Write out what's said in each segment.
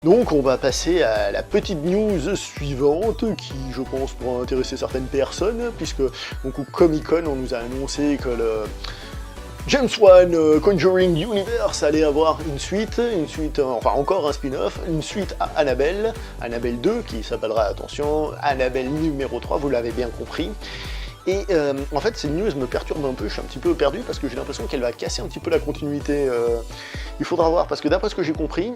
Donc on va passer à la petite news suivante, qui je pense pourra intéresser certaines personnes, puisque donc au Comic-Con on nous a annoncé que le James Wan Conjuring Universe allait avoir une suite, enfin encore un spin-off, une suite à Annabelle, Annabelle 2, qui s'appellera, attention, Annabelle numéro 3, vous l'avez bien compris. Et en fait, cette news me perturbe un peu, je suis un petit peu perdu, parce que j'ai l'impression qu'elle va casser un petit peu la continuité. Il faudra voir, parce que d'après ce que j'ai compris,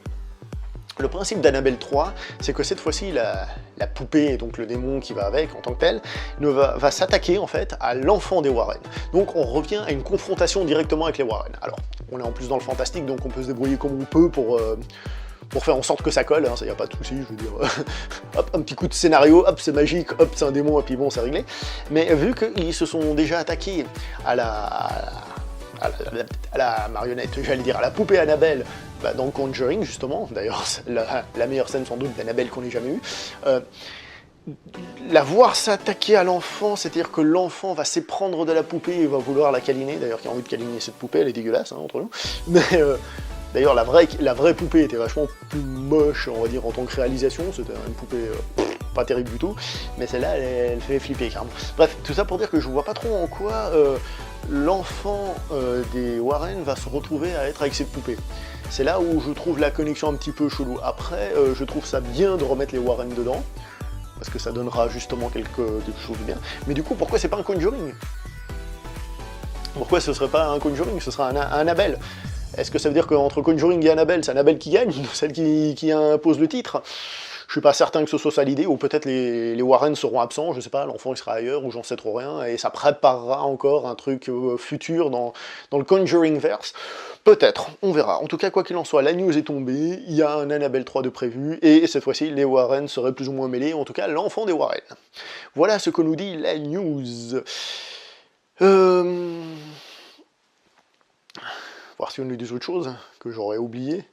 le principe d'Annabelle 3, c'est que cette fois-ci, la poupée, donc le démon qui va avec en tant que tel, va s'attaquer en fait à l'enfant des Warren. Donc on revient à une confrontation directement avec les Warren. Alors, on est en plus dans le fantastique, donc on peut se débrouiller comme on peut pour faire en sorte que ça colle, hein, ça y a pas de souci, je veux dire, hop, un petit coup de scénario, hop, c'est magique, hop, c'est un démon, et puis bon, c'est réglé. Mais vu qu'ils se sont déjà attaqués à la marionnette, j'allais dire, à la poupée Annabelle, bah, dans Conjuring, justement, d'ailleurs, la meilleure scène sans doute d'Annabelle qu'on ait jamais eue, la voir s'attaquer à l'enfant, c'est-à-dire que l'enfant va s'éprendre de la poupée et va vouloir la câliner, d'ailleurs, qui a envie de câliner cette poupée, elle est dégueulasse, hein, entre nous, mais d'ailleurs, la vraie poupée était vachement plus moche, on va dire, en tant que réalisation, c'était une poupée pas terrible du tout, mais celle-là, elle fait flipper, carrément. Bref, tout ça pour dire que je vois pas trop en quoi l'enfant des Warren va se retrouver à être avec cette poupée. C'est là où je trouve la connexion un petit peu chelou. Après, je trouve ça bien de remettre les Warren dedans, parce que ça donnera justement quelque chose de bien. Mais du coup, pourquoi c'est pas un Conjuring? Pourquoi ce serait pas un Conjuring, ce serait un Annabelle? Est-ce que ça veut dire qu'entre Conjuring et Annabelle, c'est Annabelle qui gagne, celle qui impose le titre? Je suis pas certain que ce soit ça l'idée, ou peut-être les Warren seront absents, je sais pas, l'enfant il sera ailleurs, ou j'en sais trop rien, et ça préparera encore un truc futur dans le Conjuring-verse. Peut-être, on verra. En tout cas, quoi qu'il en soit, la news est tombée, il y a un Annabelle 3 de prévu, et cette fois-ci, les Warren seraient plus ou moins mêlés, en tout cas, l'enfant des Warren. Voilà ce que nous dit la news. Voir si on a des autres choses que j'aurais oubliées.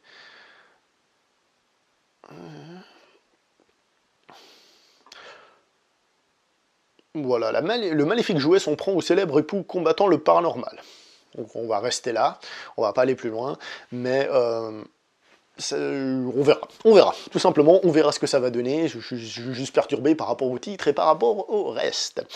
Voilà, le maléfique jouet s'en prend au célèbre époux combattant le paranormal. Donc on va rester là, on va pas aller plus loin, mais on verra, tout simplement, on verra ce que ça va donner, je suis juste perturbé par rapport au titre et par rapport au reste.